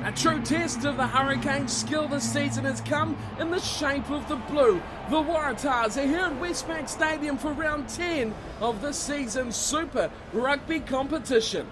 A true test of the Hurricanes' skill this season has come in the shape of the blue. The Waratahs are here at Westpac Stadium for round 10 of this season's Super Rugby competition.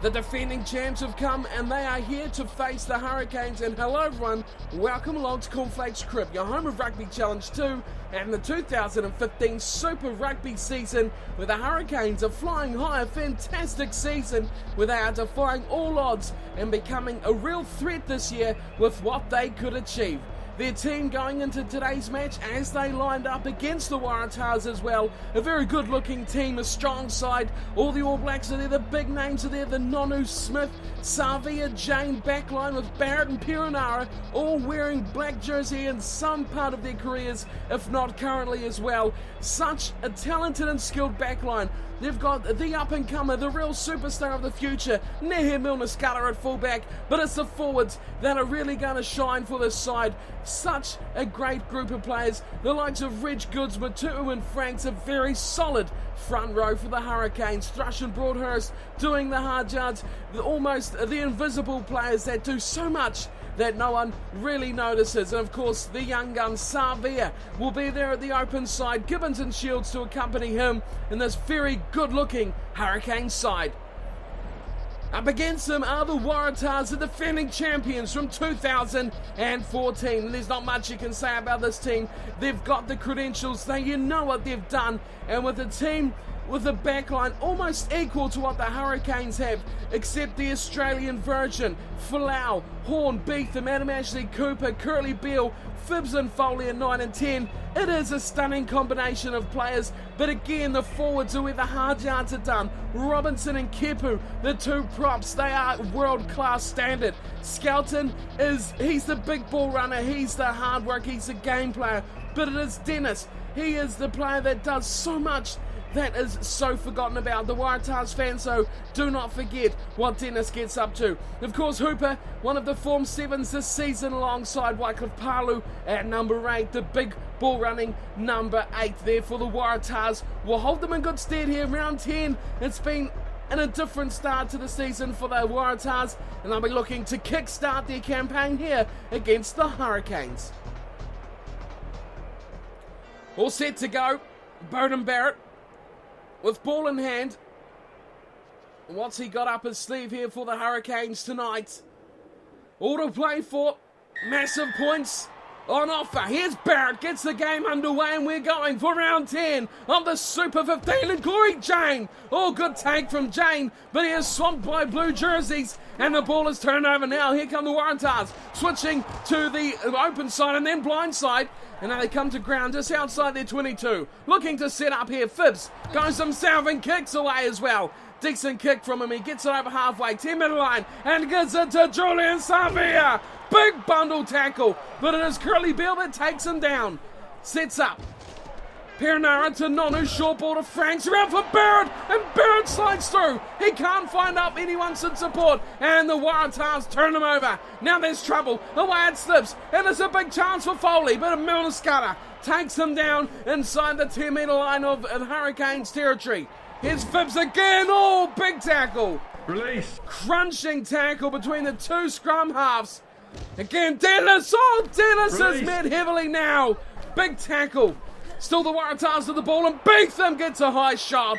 The defending champs have come and they are here to face the Hurricanes. And hello everyone, welcome along to Cornflake's Crib, your home of Rugby Challenge 2 and the 2015 Super Rugby season, where the Hurricanes are flying high. A fantastic season where they are defying all odds and becoming a real threat this year with what they could achieve. Their team going into today's match, as they lined up against the Waratahs as well, a very good looking team, a strong side. All the All Blacks are there, the big names are there, the Nonu, Smith, Savia, Jane backline with Barrett and Perenara, all wearing black jersey in some part of their careers, if not currently as well. Such a talented and skilled backline. They've got the up-and-comer, the real superstar of the future, Nehe Milner-Skudder at fullback, but it's the forwards that are really going to shine for this side. Such a great group of players. The likes of Reg Goods, Matu'u and Franks, a very solid front row for the Hurricanes. Thrush and Broadhurst doing the hard yards, almost the invisible players that do so much that no one really notices. And of course, the young gun Savia will be there at the open side. Gibbons and Shields to accompany him in this very good-looking Hurricane side. Up against them are the Waratahs, the defending champions from 2014. And there's not much you can say about this team. They've got the credentials, you know what they've done. And with a team with a backline almost equal to what the Hurricanes have, except the Australian version, Folau, Horn, Beetham, Adam Ashley, Cooper, Curly Beale, Phibbs and Foley at 9 and 10. It is a stunning combination of players, but again the forwards are where the hard yards are done. Robinson and Kepu, the two props, they are world-class standard. Skelton he's the big ball runner, he's the hard work, he's the game player, but it is Dennis. He is the player that does so much that is so forgotten about. The Waratahs fans, so do not forget what Dennis gets up to. Of course, Hooper, one of the Form 7s this season, alongside Wycliffe Palu at number 8. The big ball running number 8 there for the Waratahs will hold them in good stead here. Round 10, it's been a different start to the season for the Waratahs, and they'll be looking to kick-start their campaign here against the Hurricanes. All set to go. Beauden Barrett with ball in hand. What's he got up his sleeve here for the Hurricanes tonight? All to play for. Massive points on offer. Here's Barrett, gets the game underway, and we're going for round 10 of the Super 15. And Corey Jane. Oh, good take from Jane, but he is swamped by blue jerseys, and the ball is turned over now. Here come the Waratahs, switching to the open side and then blind side. And now they come to ground just outside their 22. Looking to set up here. Phibbs goes himself and kicks away as well. Decent kick from him. He gets it over halfway, 10-metre line, and gets it to Julian Savia. Big bundle tackle, but it is Curly Beale that takes him down. Sets up. Perenara to Nonu, short ball to Franks, around for Barrett, and Barrett slides through. He can't find up anyone in support, and the Waratahs turn him over. Now there's trouble, away it slips, and it's a big chance for Foley, but Milner-Skudder takes him down inside the 10-metre line of Hurricanes territory. Here's Phibbs again, oh, big tackle. Release. Crunching tackle between the two scrum halves. Again, Dennis, oh, Dennis is met heavily now. Big tackle. Still the Waratahs with the ball, and Beetham gets a high shot.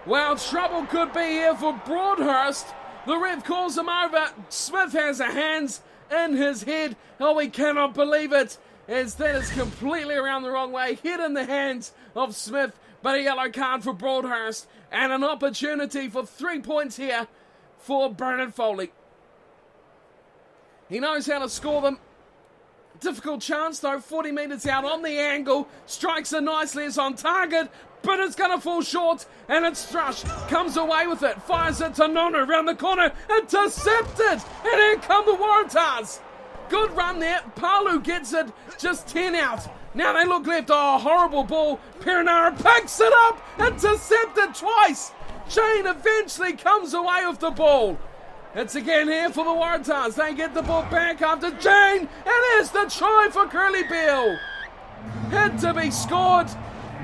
Well, trouble could be here for Broadhurst. The ref calls him over. Smith has a hands in his head. Oh, we cannot believe it, as that is completely around the wrong way. Hit in the hands of Smith, but a yellow card for Broadhurst, and an opportunity for 3 points here for Bernard Foley. He knows how to score them. Difficult chance though, 40 metres out on the angle, strikes it nicely, it's on target, but it's going to fall short, and it's Thrush, comes away with it, fires it to Nonu around the corner, intercepted, and here come the Waratahs. Good run there, Palu gets it, just 10 out. Now they look left, oh, horrible ball, Perenara picks it up, intercepted twice. Jane eventually comes away with the ball. It's again here for the Waratahs. They get the ball back after Jane, and here's the try for Curly Beale. Had to be scored.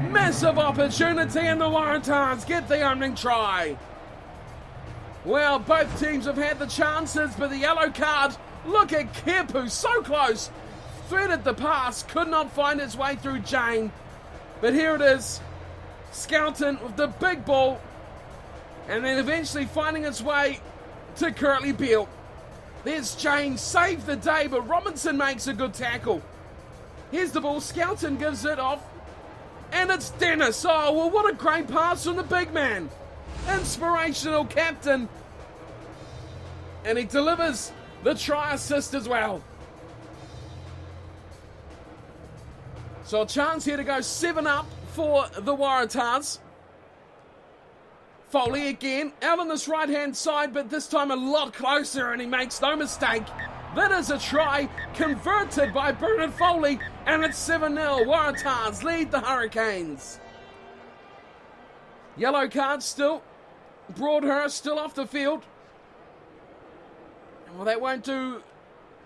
Massive opportunity, and the Waratahs get the opening try. Well, both teams have had the chances, but the yellow card. Look at Kepu, so close. Threaded the pass, could not find its way through Jane. But here it is. Skelton with the big ball. And then eventually finding its way to Curtly Beale. There's Jane, saved the day, but Robinson makes a good tackle. Here's the ball, Skelton gives it off. And it's Dennis. Oh, well, what a great pass from the big man. Inspirational captain. And he delivers the try assist as well. So a chance here to go 7 up for the Waratahs. Foley again, out on this right-hand side, but this time a lot closer, and he makes no mistake. That is a try converted by Bernard Foley, and it's 7-0. Waratahs lead the Hurricanes. Yellow card still. Broadhurst still off the field. Well, that won't do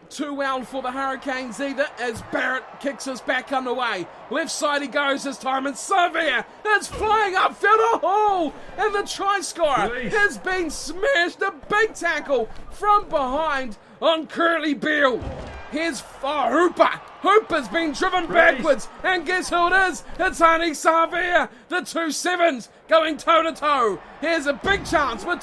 too well for the Hurricanes either, as Barrett kicks us back underway. Left side he goes this time, and Savia is flying upfield. Oh, and the try scorer has been smashed. A big tackle from behind on Curtly Beale. Here's Hooper. Hooper's been driven backwards, and guess who it is? It's Arnie Savia. The 2-7s going toe-to-toe. Here's a big chance for 2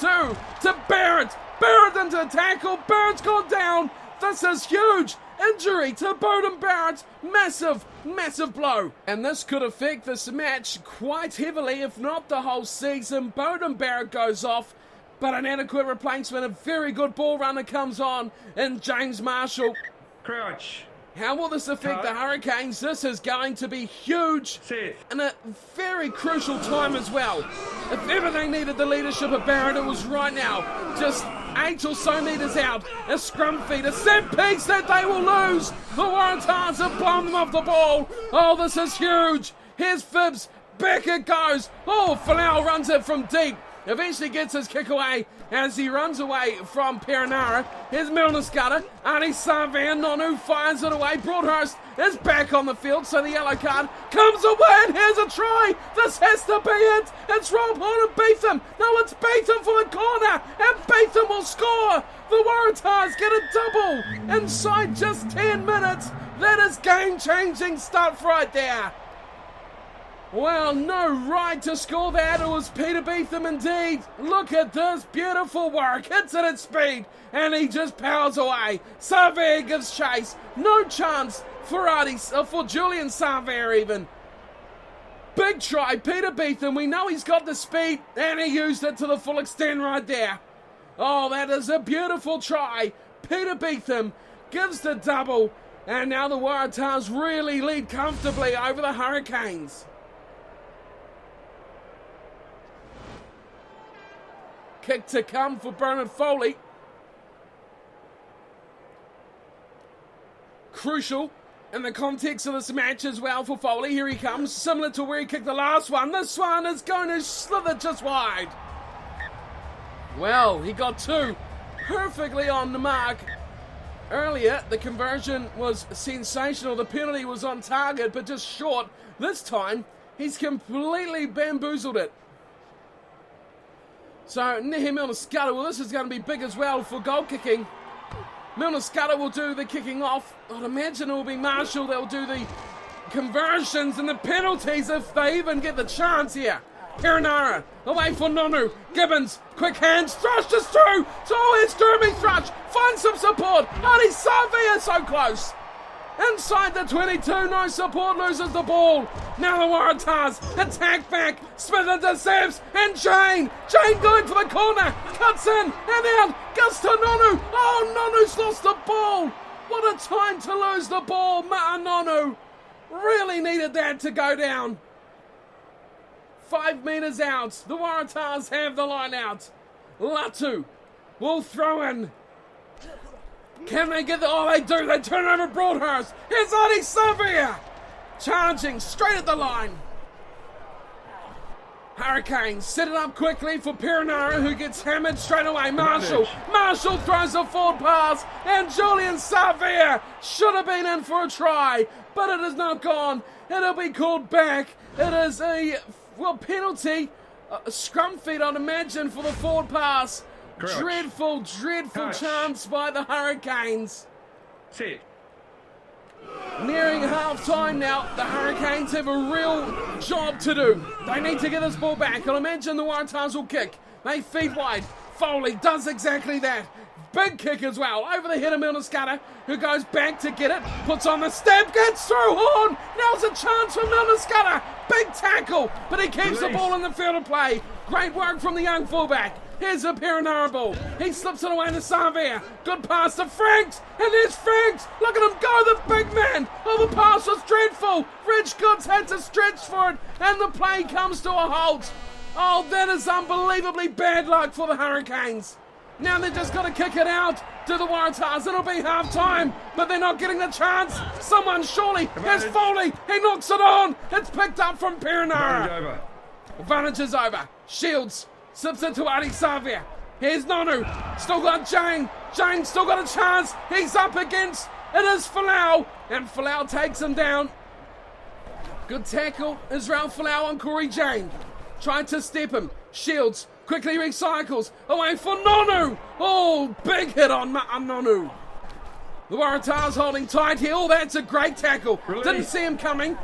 to Barrett. Barrett into the tackle. Barrett's gone down. This is huge. Injury to Beauden Barrett. Massive, massive blow. And this could affect this match quite heavily, if not the whole season. Beauden Barrett goes off, but an adequate replacement. A very good ball runner comes on in James Marshall. Crouch. How will this affect the Hurricanes? This is going to be huge and a very crucial time as well. If ever they needed the leadership of Barrett, it was right now. Just 8 or so metres out. A scrum feed, a set piece that they will lose. The Waratahs have blown them off the ball. Oh, this is huge. Here's Phibbs. Back it goes. Oh, Folau runs it from deep. Eventually gets his kick away as he runs away from Perenara. Here's Milner Scudder. Arnie Savia, Nonu fires it away. Broadhurst is back on the field, so the yellow card comes away, and here's a try. This has to be it. It's Rob Horn and Beetham. No, it's Beetham for the corner, and Beetham will score. The Waratahs get a double inside just 10 minutes. That is game-changing stuff right there. Well, no right to score that. It was Peter Beetham indeed. Look at this beautiful work. Hits it at speed, and he just powers away. Savia gives chase. No chance for Julian Savia even. Big try, Peter Beetham. We know he's got the speed, and he used it to the full extent right there. Oh, that is a beautiful try. Peter Beetham gives the double, and now the Waratahs really lead comfortably over the Hurricanes. Kick to come for Bernard Foley. Crucial in the context of this match as well for Foley. Here he comes, similar to where he kicked the last one. This one is going to slither just wide. Well, he got 2 perfectly on the mark. Earlier, the conversion was sensational. The penalty was on target, but just short. This time, he's completely bamboozled it. So, Nehe Milner Scudder, well, this is going to be big as well for goal kicking. Milner Scudder will do the kicking off. I'd imagine it will be Marshall that will do the conversions and the penalties if they even get the chance here. Perenara, away for Nonu. Gibbons, quick hands, Thrush is through. Oh, it's Jeremy Thrush. Find some support. Arnie Savia so close. Inside the 22, no support, loses the ball. Now the Waratahs attack back. Smith intercepts, and Jane going for the corner. Cuts in and out. Goes to Nonu. Oh, Nonu's lost the ball. What a time to lose the ball. Ma'a Nonu really needed that to go down. 5 metres out. The Waratahs have the line out. Latu will throw in. Can they get the... Oh, they do. They turn over Broadhurst. Here's Arnie Savia. Charging straight at the line. Hurricanes set it up quickly for Perenara, who gets hammered straight away. Marshall throws a forward pass, and Julian Savia should have been in for a try, but it is not gone. It'll be called back. It is a penalty, a scrum feed, I'd imagine, for the forward pass. Crouch. Dreadful Crouch. chance by the Hurricanes. Sit. Nearing half-time now, the Hurricanes have a real job to do. They need to get this ball back. I'll imagine the Waratahs will kick. They feed wide. Foley does exactly that. Big kick as well. Over the head of Milner Scudder, who goes back to get it. Puts on the step, gets through. Horn. Now's a chance for Milner Scudder. Big tackle, but he keeps the ball in the field of play. Great work from the young fullback. Here's a Perenara ball. He slips it away to Savia. Good pass to Franks. And there's Franks. Look at him go, the big man. Oh, the pass was dreadful. Rich Goods had to stretch for it. And the play comes to a halt. Oh, that is unbelievably bad luck for the Hurricanes. Now they've just got to kick it out to the Waratahs. It'll be half-time, but they're not getting the chance. Someone surely has Foley. He knocks it on. It's picked up from Perenara. Advantage is over. Shields slips it to Adi Savia. Here's Nonu. Still got Jane. Jane still got a chance. He's up against. It is Folau. And Folau takes him down. Good tackle. Israel Folau on Corey Jane. Tried to step him. Shields quickly recycles. Away for Nonu. Oh, big hit on Nonu. The Waratahs holding tight here. Oh, that's a great tackle. Release. Didn't see him coming.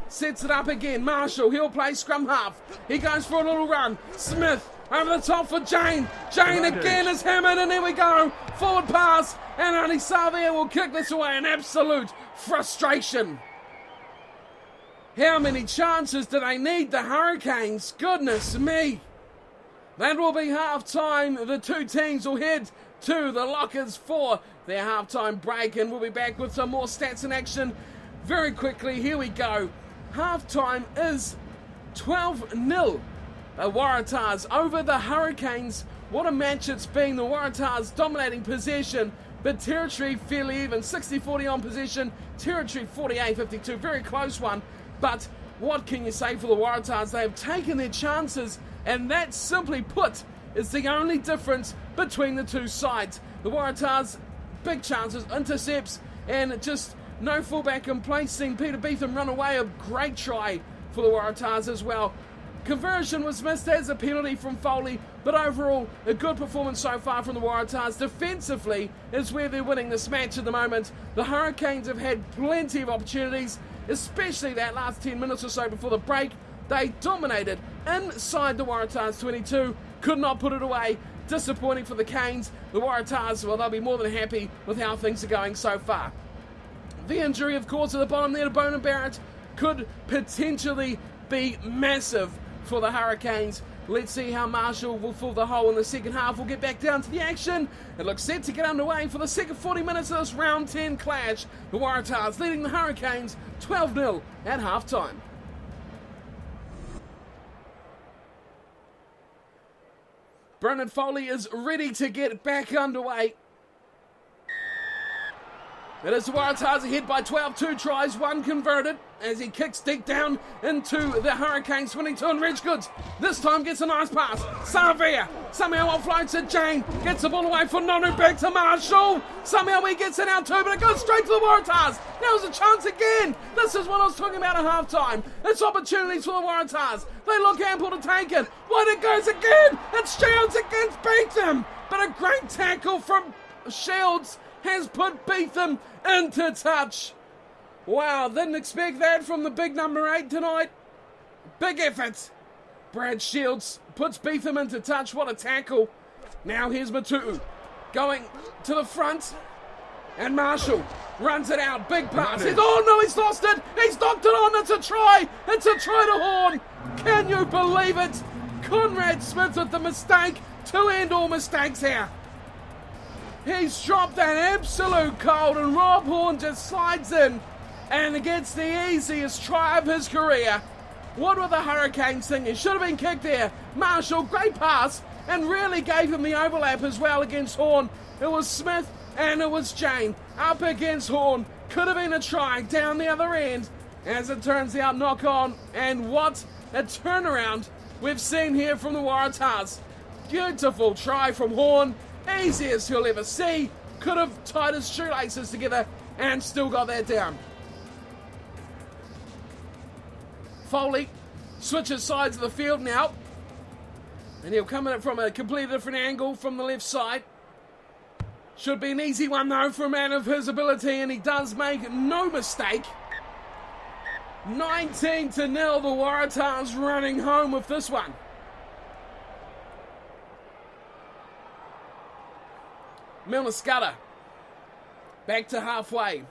Sets it up again. Marshall, he'll play scrum half. He goes for a little run. Smith over the top for Jane. Jane again is hammered, and here we go. Forward pass, and Adi Savia will kick this away. An absolute frustration. How many chances do they need, the Hurricanes? Goodness me. That will be half-time. The two teams will head to the lockers for their half-time break, and we'll be back with some more stats in action very quickly. Here we go. Half-time is 12-0. The Waratahs over the Hurricanes. What a match it's been. The Waratahs dominating possession, but territory fairly even. 60-40 on possession, territory 48-52. Very close one. But what can you say for the Waratahs? They have taken their chances, and that, simply put, is the only difference between the two sides. The Waratahs, big chances, intercepts, and just no fullback in place. Seeing Peter Beetham run away, a great try for the Waratahs as well. Conversion was missed as a penalty from Foley, but overall, a good performance so far from the Waratahs. Defensively is where they're winning this match at the moment. The Hurricanes have had plenty of opportunities, especially that last 10 minutes or so before the break. They dominated inside the Waratahs 22, could not put it away. Disappointing for the Canes. The Waratahs, well, they'll be more than happy with how things are going so far. The injury, of course, at the bottom there to Bonan Barrett could potentially be massive for the Hurricanes. Let's see how Marshall will fill the hole in the second half. We'll get back down to the action. It looks set to get underway for the second 40 minutes of this round 10 clash. The Waratahs leading the Hurricanes 12-0 at halftime. Brendan Foley is ready to get back underway. It is the Waratahs ahead by 12, 2 tries, 1 converted, as he kicks deep down into the Hurricanes 22, and Reg Goods this time gets a nice pass. Savia somehow offloads to Jane, gets the ball away for Nonu, back to Marshall. Somehow he gets it out too, but it goes straight to the Waratahs. Now's a chance again. This is what I was talking about at halftime. It's opportunities for the Waratahs. They look ample to take it. Wide it goes again. It's Shields against Beetham, but a great tackle from Shields has put Beetham into touch. Wow, didn't expect that from the big number 8 tonight. Big effort. Brad Shields puts Beetham into touch. What a tackle. Now here's Matu'u going to the front. And Marshall runs it out. Big pass. Oh no, he's lost it. He's knocked it on. It's a try. It's a try to Horn. Can you believe it? Conrad Smith with the mistake. To end all mistakes here. He's dropped that absolute cold, and Rob Horn just slides in and gets the easiest try of his career. What were the Hurricanes thinking? Should have been kicked there. Marshall, great pass, and really gave him the overlap as well against Horn. It was Smith and it was Jane up against Horn. Could have been a try down the other end. As it turns out, knock on, and what a turnaround we've seen here from the Waratahs. Beautiful try from Horn. Easiest he'll ever see. Could have tied his shoelaces together and still got that down. Foley switches sides of the field now. And he'll come at it from a completely different angle from the left side. Should be an easy one though for a man of his ability, and he does make no mistake. 19-0, the Waratahs running home with this one. Milner Scudder. Back to halfway.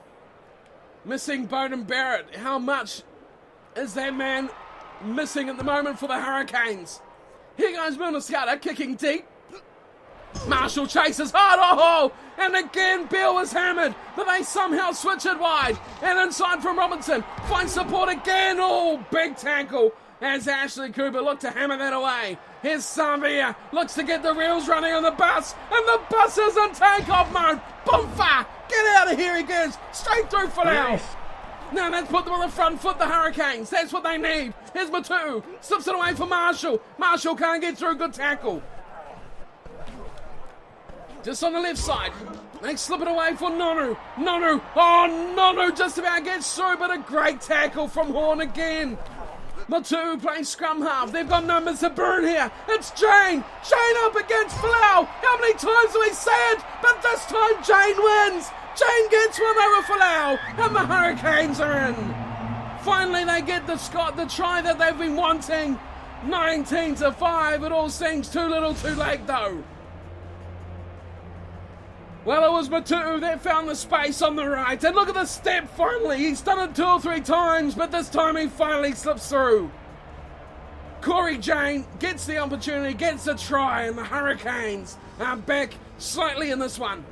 Missing Bowden Barrett. How much is that man missing at the moment for the Hurricanes? Here goes Milner Scudder kicking deep. Marshall chases hard, and again Beale was hammered, but they somehow switch it wide, and inside from Robinson, finds support again, big tackle, as Ashley Cooper looked to hammer that away. Here's Savia, looks to get the reels running on the bus, and the bus is in takeoff mode. Boomfa! Get out of here, he goes, straight through for now. Now let's put them on the front foot, the Hurricanes, that's what they need. Here's Matu, slips it away for Marshall. Marshall can't get through, good tackle. Just on the left side, they slip it away for Nonu. Nonu just about gets through, but a great tackle from Horn again. Matu plays scrum half. They've got numbers to burn here. It's Jane. Jane up against Folau. How many times do we say it? But this time Jane wins. Jane gets one over Folau, and the Hurricanes are in. Finally, they get the try that they've been wanting. 19-5. It all seems too little, too late, though. Well, it was Matu that found the space on the right. And look at the step finally. He's done it 2 or 3 times, but this time he finally slips through. Corey Jane gets the opportunity, gets the try, and the Hurricanes are back slightly in this one.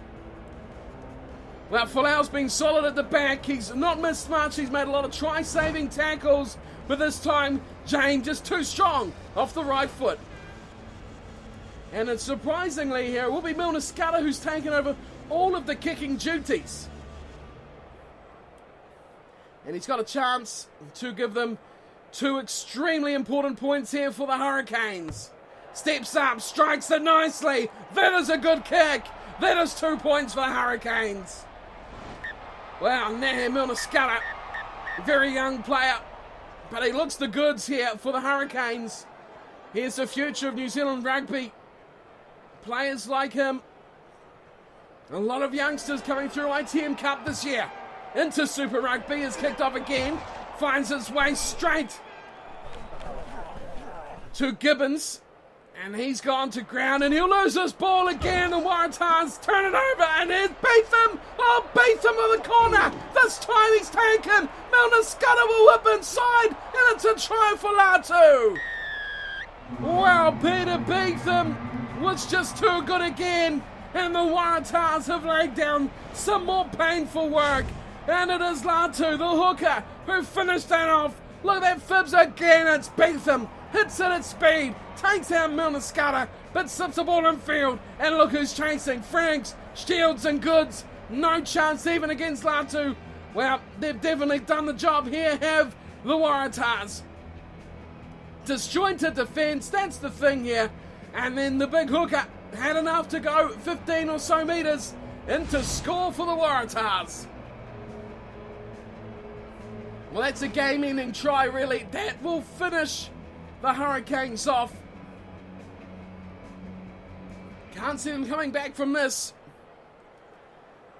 Well, Folau's been solid at the back. He's not missed much. He's made a lot of try-saving tackles, but this time Jane just too strong off the right foot. And it's surprisingly here, it will be Milner Scudder who's taken over all of the kicking duties. And he's got a chance to give them 2 extremely important points here for the Hurricanes. Steps up, strikes it nicely. That is a good kick. That is 2 points for the Hurricanes. Well, now Milner Scudder, very young player, but he looks the goods here for the Hurricanes. Here's the future of New Zealand rugby. Players like him, a lot of youngsters coming through ITM Cup this year. Into Super Rugby, is kicked off again, finds its way straight to Gibbons, and he's gone to ground, and he'll lose this ball again. The Waratahs turn it over, and here's Beetham. Beetham on the corner. This time he's taken. Milner Scudder will whip inside, and it's a try for Latu. Wow, Peter Beetham was just too good again, and the Waratahs have laid down some more painful work, and it is Latu, the hooker, who finished that off. Look at that fibs again. It's Beetham, hits it at speed, takes out Milner Scudder, but slips the ball in field, and look who's chasing. Franks, Shields and Goods, no chance even against Latu. Well, they've definitely done the job here, have the Waratahs. Disjointed defence, that's the thing here. And then the big hooker had enough to go 15 or so metres into score for the Waratahs. Well, that's a game-ending try, really. That will finish the Hurricanes off. Can't see them coming back from this.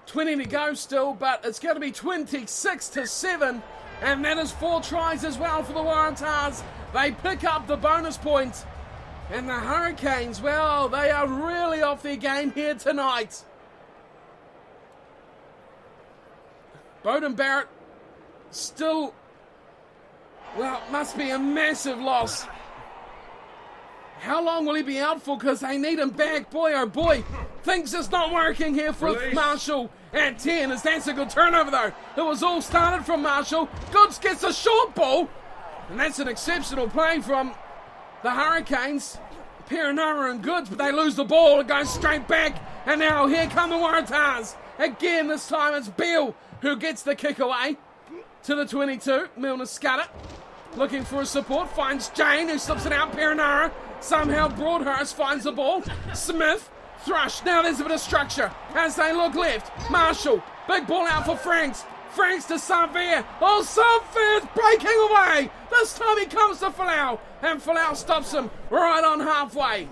20 to go still, but it's going to be 26-7. And that is 4 tries as well for the Waratahs. They pick up the bonus point. And the Hurricanes, well, they are really off their game here tonight. Bowden Barrett still, well, must be a massive loss. How long will he be out for? Because they need him back. Boy, oh boy. Things just not working here for Marshall at 10. As that's a good turnover, though. It was all started from Marshall. Goods gets a short ball. And that's an exceptional play from the Hurricanes. Perenara and Goods, but they lose the ball. It goes straight back. And now here come the Waratahs. Again, this time it's Beale who gets the kick away to the 22. Milner Scudder looking for a support. Finds Jane, who slips it out. Perenara. Somehow Broadhurst finds the ball. Smith. Thrush. Now there's a bit of structure as they look left. Marshall. Big ball out for Franks. Franks to Savia. Oh, Savia's breaking away. This time he comes to Folau. and Folau stops him right on halfway.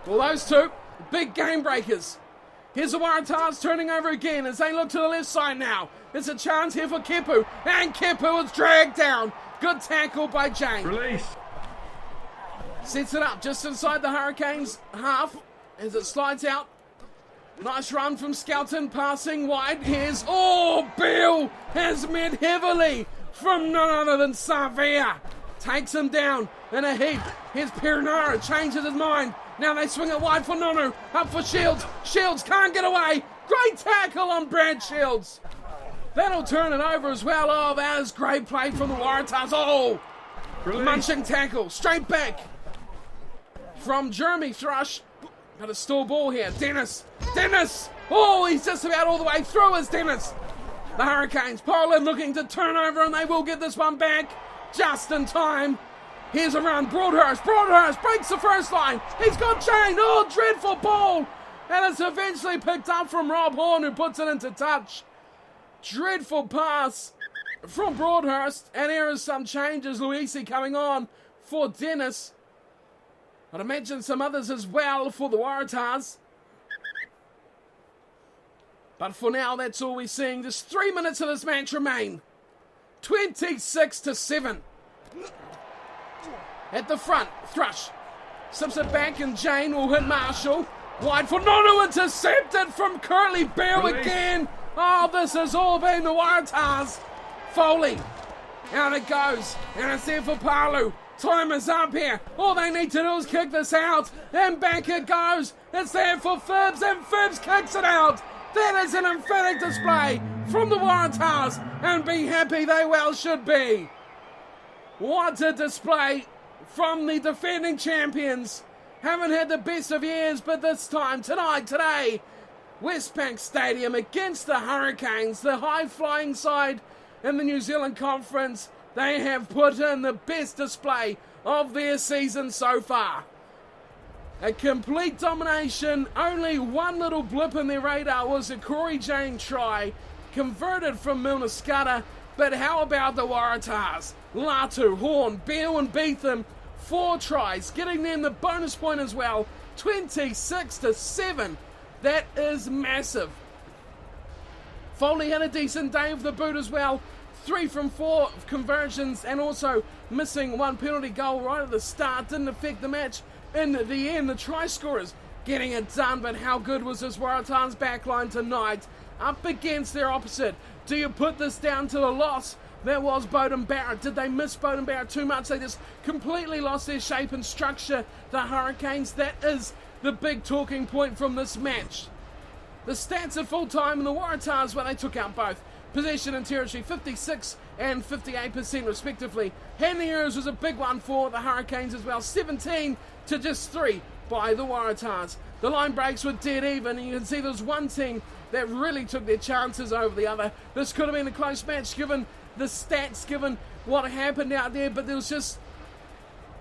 Well, those two, big game breakers. Here's the Waratahs turning over again as they look to the left side now. There's a chance here for Kepu, and Kepu is dragged down. Good tackle by Jane. Release. Sets it up just inside the Hurricanes half as it slides out. Nice run from Skelton, passing wide. Here's, Bill has met heavily from none other than Savia. Takes him down in a heap. Here's Perinara, changes his mind. Now they swing it wide for Nonu, up for Shields. Shields can't get away. Great tackle on Brad Shields. That'll turn it over as well. That is great play from the Waratahs. Munching tackle, straight back from Jeremy Thrush. Got a stall ball here. Dennis. He's just about all the way through as Dennis. The Hurricanes, Poland looking to turn over, and they will get this one back just in time. Here's a run. Broadhurst breaks the first line. He's got Jane. Dreadful ball. And it's eventually picked up from Rob Horn, who puts it into touch. Dreadful pass from Broadhurst. And here is some changes. Luisi coming on for Dennis. I'd imagine some others as well for the Waratahs. But for now, that's all we're seeing. Just 3 minutes of this match remain. 26-7. At the front, Thrush slips it back, and Jane will hit Marshall. Wide for Nonu, intercepted from Curly Bear again. This has all been the Waratahs. Foley, out it goes, and it's there for Palu. Time is up here. All they need to do is kick this out, and back it goes. It's there for Phibbs, and Phibbs kicks it out. That is an emphatic display from the Waratahs, and be happy they well should be. What a display from the defending champions. Haven't had the best of years, but this time, today, Westpac Stadium against the Hurricanes, the high-flying side in the New Zealand Conference. They have put in the best display of their season so far. A complete domination. Only one little blip in their radar was a Corey Jane try, converted from Milner Scudder. But how about the Waratahs? Latu, Horn, Beale and Beetham, 4 tries, getting them the bonus point as well. 26-7. That is massive. Foley had a decent day of the boot as well. 3 from 4 conversions, and also missing 1 penalty goal right at the start. Didn't affect the match in the end. The try scorers getting it done, but how good was this Waratahs backline tonight? Up against their opposite. Do you put this down to the loss? That was Bowden Barrett. Did they miss Bowden Barrett too much? They just completely lost their shape and structure. The Hurricanes, that is the big talking point from this match. The stats are full-time, and the Waratahs, well, they took out both possession and territory, 56 and 58% respectively. Handling errors was a big one for the Hurricanes as well, 17 to just 3 by the Waratahs. The line breaks were dead even, and you can see there was one team that really took their chances over the other. This could have been a close match given the stats, given what happened out there, but there was just,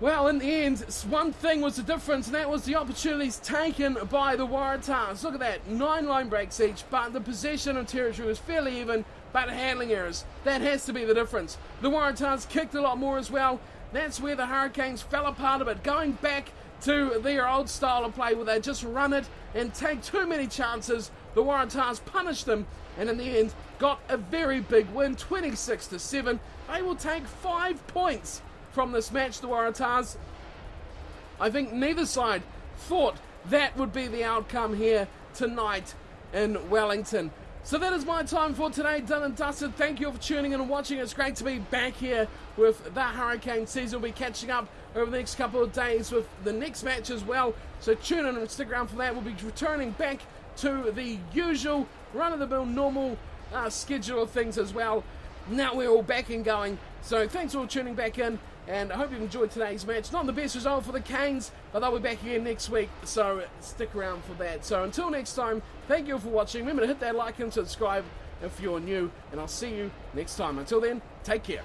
well, in the end, one thing was the difference, and that was the opportunities taken by the Waratahs. Look at that, 9 line breaks each, but the possession of territory was fairly even, but handling errors, that has to be the difference. The Waratahs kicked a lot more as well. That's where the Hurricanes fell apart a bit, going back to their old style of play where they just run it and take too many chances. The Waratahs punished them, and in the end got a very big win, 26-7. They will take 5 points from this match, the Waratahs. I think neither side thought that would be the outcome here tonight in Wellington. So that is my time for today, done and dusted. Thank you all for tuning in and watching. It's great to be back here with the Hurricane season. We'll be catching up over the next couple of days with the next match as well. So tune in and stick around for that. We'll be returning back to the usual run-of-the-mill normal schedule of things as well. Now we're all back and going. So thanks for tuning back in, and I hope you've enjoyed today's match. Not the best result for the Canes, but they'll be back again next week, so stick around for that. So until next time, thank you all for watching. Remember to hit that like and subscribe if you're new, and I'll see you next time. Until then, take care.